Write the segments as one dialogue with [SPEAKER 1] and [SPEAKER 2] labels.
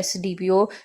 [SPEAKER 1] SDPO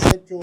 [SPEAKER 2] SHO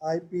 [SPEAKER 2] IP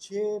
[SPEAKER 2] 6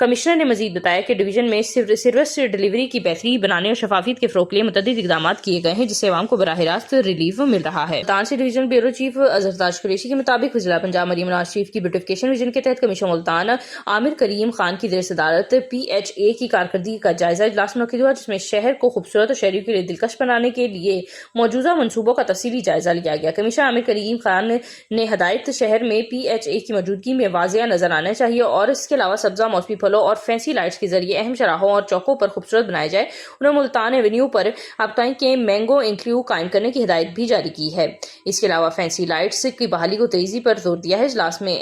[SPEAKER 1] commissioner نے مزید بتایا کہ ڈویژن میں سروس ڈلیوری کی بہتری بنانے اور شفافیت کے فروغ کے لیے متعدد اقدامات کیے گئے ہیں، جس سے عوام کو براہ راست ریلیف مل رہا ہے۔ ملتان سے ڈویژن بیورو چیف اظہر تاج قریشی کے مطابق وزیر پنجاب مریم نواز شریف کی بیوٹیفکیشن ویژن کے تحت کمیشن ملتان عامر کریم خان کی زیر صدارت PHA کی کارکردگی کا جائزہ اجلاس منعقد ہوا، جس میں شہر کو خوبصورت اور شہریوں کے لیے دلکش بنانے کے لیے موجودہ منصوبوں کا تفصیلی جائزہ لیا گیا۔ کمشنر عامر کریم خان نے ہدایت شہر میں PHA کی موجودگی میں واضح نظر آنا چاہیے اور اس کے علاوہ سبزہ موسمی پھلوں اور فینسی لائٹس کے ذریعے اہم شاہراہوں اور چوکوں پر خوبصورت بنایا جائے۔ انہوں نے ملتان ایونیو پر ابتائیں کے مینگو انکلیو قائم کرنے کی ہدایت بھی جاری کی ہے۔ اس کے علاوہ فینسی لائٹس کی بحالی کو تیزی پر زور دیا ہے۔ اجلاس میں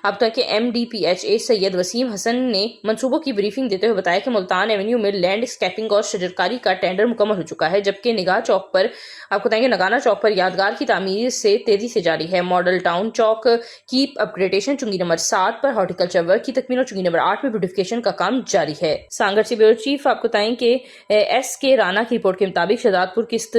[SPEAKER 1] ابتائیں کے MD PHA سید وسیم حسن نے منصوبوں کی بریفنگ دیتے ہوئے بتایا کہ ملتان ایونیو میں لینڈ اسکیپنگ اور شجرکاری کا ٹینڈر مکمل ہو چکا ہے، جبکہ نگانا چوک پر یادگار کی تعمیر سے تیزی سے جاری ہے۔ ماڈل ٹاؤن چوک کی اپگریڈیشن، چنگی نمبر 7 پر ہارٹیکلچر ورک کی تکمیل اور چنگی نمبر 8 میں بیوٹیفکیشن کا کام جاری ہے۔ سانگر سے بیورو چیف SK رانا کی رپورٹ کے مطابق شہزاد پور قسط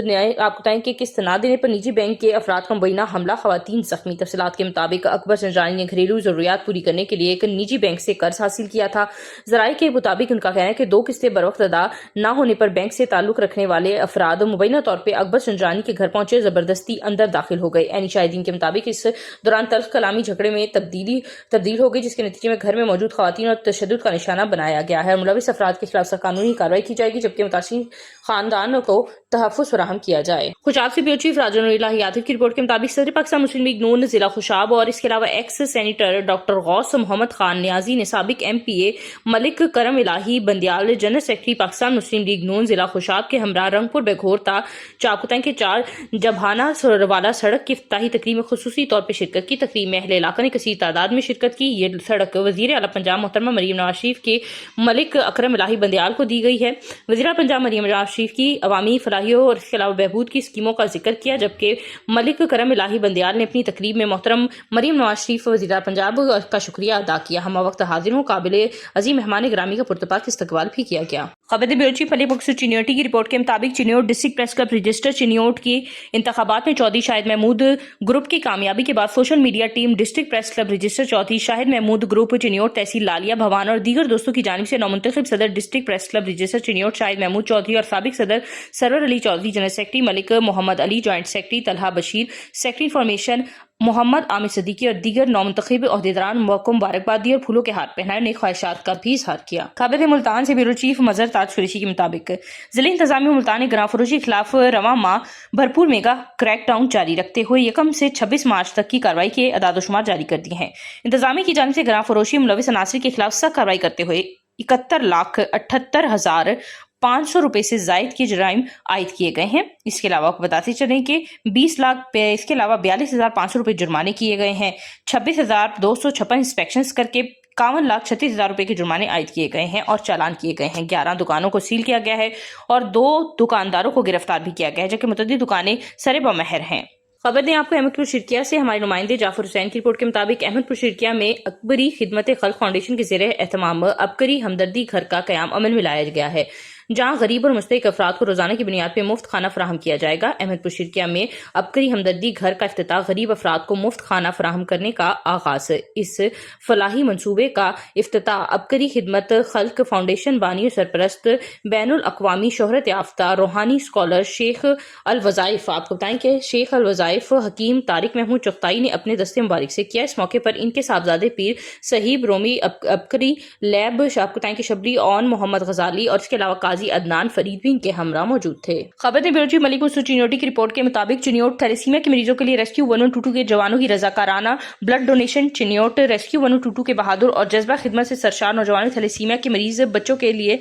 [SPEAKER 1] نہ دینے پر نجی بینک کے افراد کا مبینہ حملہ، خواتین زخمی۔ تفصیلات کے مطابق اکبر سنجرانی نے گھریلو ضروریات پوری کرنے کے لیے ایک نجی بینک سے قرض حاصل کیا تھا۔ ذرائع کے مطابق ان کا کہنا ہے کہ 2 قسطیں بروقت ادا نہ ہونے پر بینک سے تعلق رکھنے والے افراد مبینہ طور پر اکبر سنجرانی کے گھر پہنچے، زبردستی اندر داخل ہو گئے۔ عینی شاہدین کے مطابق اس دوران تلخ کلامی جھگڑے میں تبدیل ہو گئی، جس کے نتیجے میں گھر میں موجود خواتین اور تشدد کا نشانہ بنایا گیا ہے۔ ملوث افراد کے خلاف قانونی کارروائی کی جائے گی، جبکہ متاثرین خاندان کو تحفظ فراہم کیا جائے۔ خوشاب سے بیورو چیف راجہ نور اللہ یادو کی رپورٹ کے مطابق صدر پاکستان مسلم لیگ نون ضلع خوشاب اور اس کے علاوہ ایکس سینیٹر ڈاکٹر غوث محمد خان نیازی نے سابق MPA ملک کرم الہی بندیال جنرل سیکرٹری پاکستان مسلم لیگ نون ضلع خوشاب کے ہمراہ رنگپور بیگھور تا چاپکتائیں کے 4 جبہانہ والا سڑک کی افتتاحی تقریب میں خصوصی طور پر شرکت کی۔ تقریب میں اہل علاقہ نے کثیر تعداد میں شرکت کی۔ یہ سڑک وزیر اعلیٰ پنجاب محترمہ مریم نواز شریف کے ملک اکرم الہی بندیال کو دی گئی ہے۔ وزیر اعلیٰ پنجاب مریم نواز شریف کی عوامی فلاحیوں اور اس کے علاوہ بہبود کی اسکیموں کا ذکر کیا، جبکہ ملک کرم الہی بندیال نے اپنی تقریب میں محترم مریم نواز شریف وزیر اعلیٰ پنجاب کا شکریہ ادا کیا۔ ہمہ وقت حاضروں قابل عظیم مہمان گرامی کا پرتپاک استقبال بھی کیا گیا۔ خبر بیورو چیف علی بکسو چنیوٹی کی رپورٹ کے مطابق Chiniot district press club register Chiniot کی انتخابات میں چودھری شاہد محمود گروپ کی کامیابی کے بعد social media team district press club register Chaudhry Shahid Mahmood group Chiniot تحصیل لالیہ بھوان اور دیگر دوستوں کی جانب سے نومنتخب صدر district press club register Chiniot Shahid Mahmood Chaudhry اور سابق صدر Sarwar Ali Chaudhry, general secretary Malik Muhammad Ali, joint secretary Talha Bashir, secretary information Muhammad Amir Siddiqui اور دیگر نومنتخب عہدیداران کو مبارکباد دی اور پھولوں کے ہار پہنائے، نیک خواہشات کا بھی اظہار کیا۔ خبر ملتان سے بیورو چیف مظہر تاج قریشی کے مطابق ضلع انتظامیہ ملتان نے گراں فروشی کے خلاف رواں ماہ بھرپور میگا کریک ڈاؤن جاری رکھتے ہوئے 1 سے 26 مارچ تک کی کارروائی کے اعداد و شمار جاری کر دیے ہیں۔ انتظامیہ کی جانب سے گراں فروشی ملوث عناصر کے خلاف سخت کارروائی کرتے ہوئے 71,78,500 روپے سے زائد کے جرائم عائد کیے گئے ہیں۔ اس کے علاوہ آپ کو بتاتے چلیں کہ 42,500 روپے جرمانے کیے گئے ہیں۔ 26,256 انسپیکشنز کر کے 51,36,000 روپے کے جرمانے عائد کیے گئے ہیں اور چالان کیے گئے ہیں۔ 11 دکانوں کو سیل کیا گیا ہے اور 2 دکانداروں کو گرفتار بھی کیا گیا ہے، جبکہ متعدد دکانیں سرے بمہر ہیں۔ خبر دیں آپ کو احمد پور شرکیہ سے ہمارے نمائندے جعفر حسین کی رپورٹ کے مطابق احمد پور شرکیہ میں اکبری خدمت خلق فاؤنڈیشن کے زیر اہتمام ابکری ہمدردی گھر کا قیام عمل میں لایا گیا ہے، جہاں غریب اور مستحق افراد کو روزانہ کی بنیاد پہ مفت کھانا فراہم کیا جائے گا۔ احمد پور شرکیہ میں ابکری ہمدردی گھر کا افتتاح غریب افراد کو مفت کھانا فراہم کرنے کا آغاز۔ اس فلاحی منصوبے کا افتتاح ابکری خدمت خلق فاؤنڈیشن بانی اور سرپرست بین الاقوامی شہرت یافتہ روحانی اسکالر شیخ الوظائف، آپ کو بتائیں کہ شیخ الوظائف حکیم طارق محمود چغتائی نے اپنے دستے مبارک سے کیا۔ اس موقع پر ان کے صاحبزادے پیر صہیب رومی ابکری لیب، آپ کو بتائیں کہ شبری اون محمد غزالی اور اس کے علاوہ قاضی عدنان فرید بھی ان کے ہمراہ موجود تھے۔ خبر نے بیورو چیف ملک مسعود چنیوٹی کی رپورٹ کے مطابق چنیوٹ تھیلیسیمیا کے مریضوں کے لیے ریسکیو 1122 کے جوانوں کی رضاکارانہ بلڈ ڈونیشن۔ چنیوٹ ریسکیو 1122 کے بہادر اور جذبہ خدمت سے سرشار نوجوانوں تھیلیسیمیا کے مریض بچوں کے لیے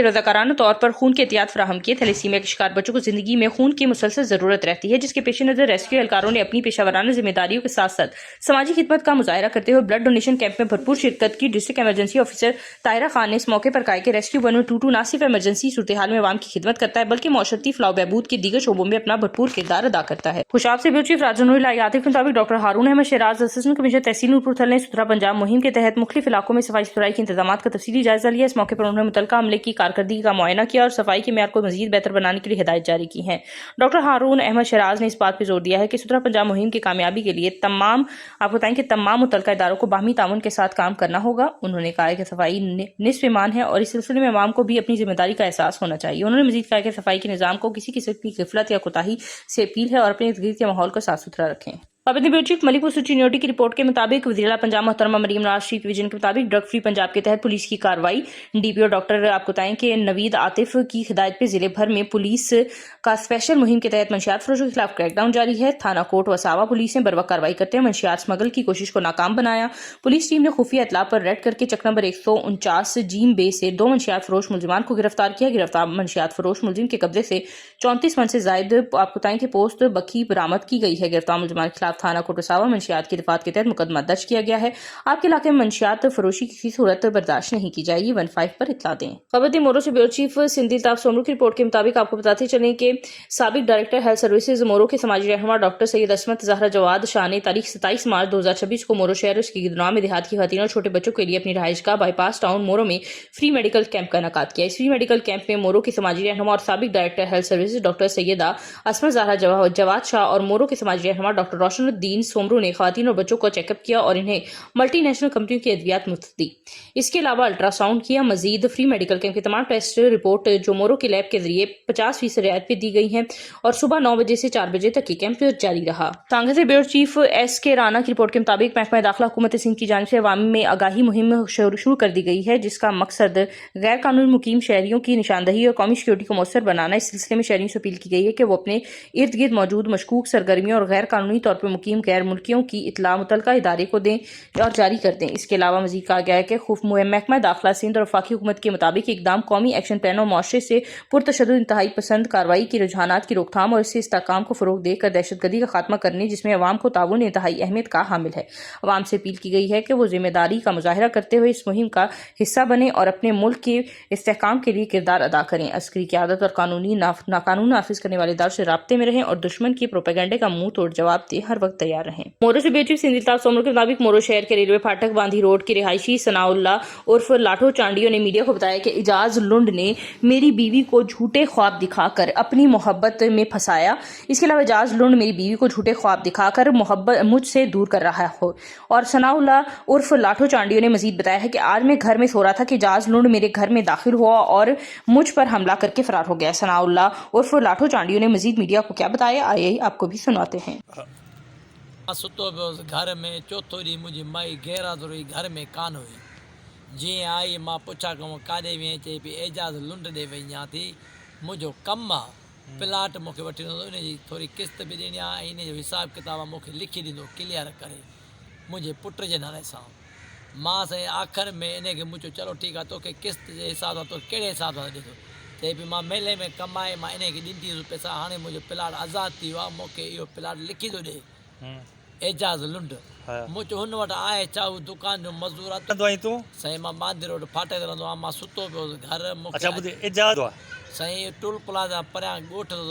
[SPEAKER 1] رضاکارانہ طور پر خون کے احتیاط فراہم کیے۔ تھیلیسیمیا کے شکار بچوں کو زندگی میں خون کی مسلسل ضرورت رہتی ہے، جس کے پیش نظر ریسکیو اہلکاروں نے اپنی پیشہ ورانہ ذمہ داریوں کے ساتھ ساتھ سماجی خدمت کا مظاہرہ کرتے ہوئے بلڈ ڈونیشن کیمپ میں بھرپور شرکت کی۔ District emergency officer Tahira Khan نے اس موقع پر کہا کہ ریسکیو 1122 نہ صرف ایمرجنسی صورتحال میں عوام کی خدمت کرتا ہے بلکہ معاشرتی فلاح و بہبود کے دیگر شعبوں میں اپنا بھرپور کردار ادا کرتا ہے۔ خوشاب سے بیورو چیف راجہ نور الہی عاطف کے مطابق doctor Haroon Ahmed Shiraz assistant commissioner تحصیل نورپور تھل نے ستھرا پنجاب مہم کے تحت مختلف علاقوں میں صفائی ستھرائی کے انتظامات کا تفصیلی جائزہ لیا۔ اس موقع پر انہوں نے متعلقہ عملے کی کارکردگی کا معائنہ کیا اور صفائی کے معیار کو مزید بہتر بنانے کے لیے ہدایت جاری کی ہیں۔ ڈاکٹر ہارون احمد شیراز نے اس بات پر زور دیا ہے کہ ستھرا پنجاب مہم کی کامیابی کے لیے تمام متعلقہ اداروں کو باہمی تعاون کے ساتھ کام کرنا ہوگا۔ انہوں نے کہا ہے کہ صفائی نصف ایمان ہے اور اس سلسلے میں عوام کو بھی اپنی ذمہ داری کا احساس ہونا چاہیے۔ انہوں نے مزید کہا کہ صفائی کے نظام کو کسی قسم کی غفلت یا کوتاہی سے اپیل ہے اور اپنے ارد گرد کے ماحول کو صاف ستھرا رکھیں۔ پابندی بیورو چیف ملک پور سٹی یونیورسٹی کی رپورٹ کے مطابق وزیر اعلیٰ پنجاب محترمہ مریم نواز شریف ویژن کے مطابق ڈرگ فری پنجاب کے تحت پولیس کی کارروائی۔ ڈی پی او ڈاکٹر آپ کو بتائیں کہ نوید عاطف کی ہدایت پہ ضلع بھر میں پولیس کا اسپیشل مہم کے تحت منشیات فروشوں کے خلاف کریک ڈاؤن جاری ہے۔ تھانہ کوٹ وساوا پولیس نے بروقت کارروائی کرتے ہوئے منشیات سمگل کی کوشش کو ناکام بنایا۔ پولیس ٹیم نے خفیہ اطلاع پر ریڈ کر کے چک نمبر 149 جیم بے سے 2 منشیات فروش ملزمان کو گرفتار کیا۔ گرفتار منشیات فروش ملزم کے قبضے سے 34 من سے زائد آپ کو بتائیں کہ پوسٹ بکھی برآمد کی گئی ہے۔ گرفتار ملزمان کے خلاف تھانہ کوٹ وساوا منشیات کی دفعات کے تحت مقدمہ درج کیا گیا ہے۔ آپ کے علاقے میں منشیات فروشی کی کسی صورت برداشت نہیں کی جائے گی۔ 15 پر اطلاع دیں۔ خبر مورو سے بیورو چیف سندھی الطاف سومرو کی رپورٹ کے مطابق آپ کو بتاتے چلیں کہ سابق ڈائریکٹر ہیلتھ سروسز مورو کے سماجی رہنما ڈاکٹر سید عصمت زہرا جواد شاہ نے تاریخ 27 مارچ 2026 کو مورو شہر اس کی گدنام میں دیہات کی خواتین اور چھوٹے بچوں کے لیے اپنی رہائش گاہ بائی پاس ٹاؤن مورو میں فری میڈیکل کیمپ کا انعقاد کیا۔ اس فری میڈیکل کیمپ میں مورو کے سماجی رہنما اور سابق ڈائریکٹر ہیلتھ سروسز ڈاکٹر سیدہ عصمت زہرا جواد شاہ اور مورو کے سماجی رہنما ڈاکٹر روشن الدین سومرو نے خواتین اور بچوں کو چیک اپ کیا اور انہیں ملٹی نیشنل کمپنیوں کی ادویات مفت دی۔ اس کے علاوہ الٹرا ساؤنڈ کیا۔ مزید فری میڈیکل کیمپ کے تمام ٹیسٹ رپورٹ جو مورو کے لیب کے ذریعے 50% رعایت پہ دی گئی ہیں اور صبح 9 بجے سے 4 بجے تک یہ کیمپ جاری رہا۔ تانگہ سے بیورو چیف ایس کے رانا کی رپورٹ کے مطابق محکمہ داخلہ حکومت سندھ کی جانب سے عوام میں آگاہی مہم شروع کر دی گئی ہے جس کا مقصد غیر قانونی مقیم شہریوں کی نشاندہی اور قومی سیکورٹی کو مؤثر بنانا۔ اس سلسلے میں شہریوں سے اپیل کی گئی ہے کہ وہ اپنے ارد گرد موجود مشکوک سرگرمیوں اور غیر قانونی طور پر مقیم غیر ملکیوں کی اطلاع متعلقہ ادارے کو دیں اور جاری کر دیں۔ اس کے علاوہ مزید کہا گیا ہے کہ محکمہ داخلہ سندھ اور وفاقی حکومت کے مطابق اقدام قومی ایکشن پلان اور معاشرے سے پرتشدد انتہائی پسند کارروائی کی رجحانات کی روک تھام اور اس سے استحکام کو فروغ دے کر دہشت گردی کا خاتمہ کرنے جس میں عوام کو تعاون انتہائی اہمیت کا حامل ہے۔ عوام سے اپیل کی گئی ہے کہ وہ ذمہ داری کا مظاہرہ کرتے ہوئے اس مہم کا حصہ بنیں اور اپنے ملک کے استحکام کے لیے کردار ادا کریں۔ عسکری قیادت اور ناقانون نافذ کرنے والے اداروں سے رابطے میں رہیں اور دشمن کی پروپیگنڈے کا منہ توڑ جواب دے ہر وقت تیار رہیں۔ مورو سے بیورو چیف سندھی الطاف سومرو کے مطابق مورو شہر کے ریلوے پھاٹک باندھی روڈ کے رہائشی ثناء اللہ عرف لاٹھو چانڈیو نے میڈیا کو بتایا کہ اعجاز لنڈ نے میری بیوی کو جھوٹے خواب دکھا کر اپنی محبت میں پھنسایا۔ اس کے علاوہ اعجاز لنڈ میری بیوی کو جھوٹے خواب دکھا کر مجھ سے دور کر رہا ہو اور ثناء اللہ عرف لاٹھو چانڈیو نے مزید بتایا ہے کہ آج میں گھر میں سو رہا تھا کہ اعجاز لنڈ میرے گھر میں داخل ہوا اور مجھ پر حملہ کر کے فرار ہو گیا۔ ثناء اللہ عرف لاٹھو چانڈیو نے مزید میڈیا کو کیا بتایا آئیے آپ کو بھی سناتے ہیں۔
[SPEAKER 3] ستو پہ گھر میں چوتھو ڈی مجھے مائی گیرات رہی گھر میں کان ہوئی جی آئی ماں پوچھا کہ کاڈے ویں چی پی اعجاز لنڈ ڈے ویاں تھی مجھو کم پلاٹ مجھے وٹھی ان کی تھوڑی قسط بھی ڈینی ان جو حساب کتاب مجھے لکھی دینو کلیئر کرے مجھے پٹ کے نالے سے ماں سے آخر میں ان کے مجھے چلو ٹھیک ہے تو قسط کے حساب سے تو کہڑے حساب سے ڈیدو چی پی ماں میلے میں کمائے ماں ان کے ڈینی پیسہ ہاں مجھے پلاٹ آزاد تھی ہوا مجھے یہ پلاٹ لکھی تو ڈے اعجاز لنڈ مجھے ہن وٹ آئے چاہو دکان جو مزدور سائیں ماں باندھی روڈ پھاٹے رہندو ماں ستو پو گھر سائیں ٹول پلازا پریاں گوٹھ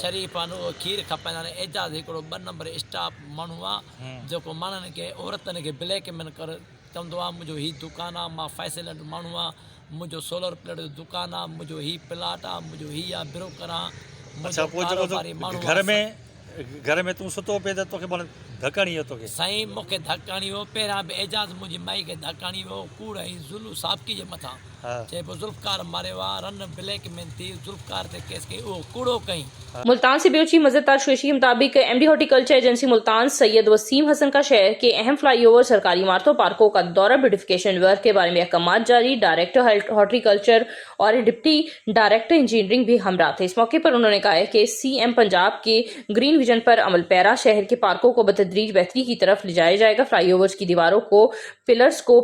[SPEAKER 3] شریف آنو کھیر کھپائندا اعجاز ہکڑو 2 نمبر اسٹاف مانو جو ماڻهن کي عورتن کي بليڪ مين کر چوندو مجھو هي دکان ماں فیصلنٹ مانو مجھو سولر پلیٹ جو دکان مجھو هي پلاٹ مجھو هي بروکر مجھو کاروباري مانو
[SPEAKER 4] گھر میں توں ستو پے تو دھکانی ہو تو
[SPEAKER 3] سائیں مکھے دھکانی ہو پیرا بھی اعجاز مجھے مائی کے دھکانی ہو کوڑ ہی ذلو صاحب کی متھا چے ذوالفقار مارے وا رن بلیک مین تھی ذوالفقار تے کیس کے او کوڑو کہیں۔
[SPEAKER 1] ملتان سے بیورو چیف مظہر تاج قریشی کے مطابق M D horticulture agency Multan Syed Waseem Hassan کا شہر کے اہم فلائی اوور سرکاری عمارتوں پارکوں کا دورہ بیوٹیفیکیشن ورک کے بارے میں احکامات جاری۔ ڈائریکٹر ہارٹیکلچر اور ڈپٹی ڈائریکٹر انجینئرنگ بھی ہمراہ تھے۔ اس موقع پر انہوں نے کہا ہے کہ سی ایم پنجاب کے گرین ویژن پر عمل پیرا شہر کے پارکوں کو بتدریج بہتری کی طرف لے جایا جائے گا۔ فلائی اوورز کی دیواروں کو پلرز کو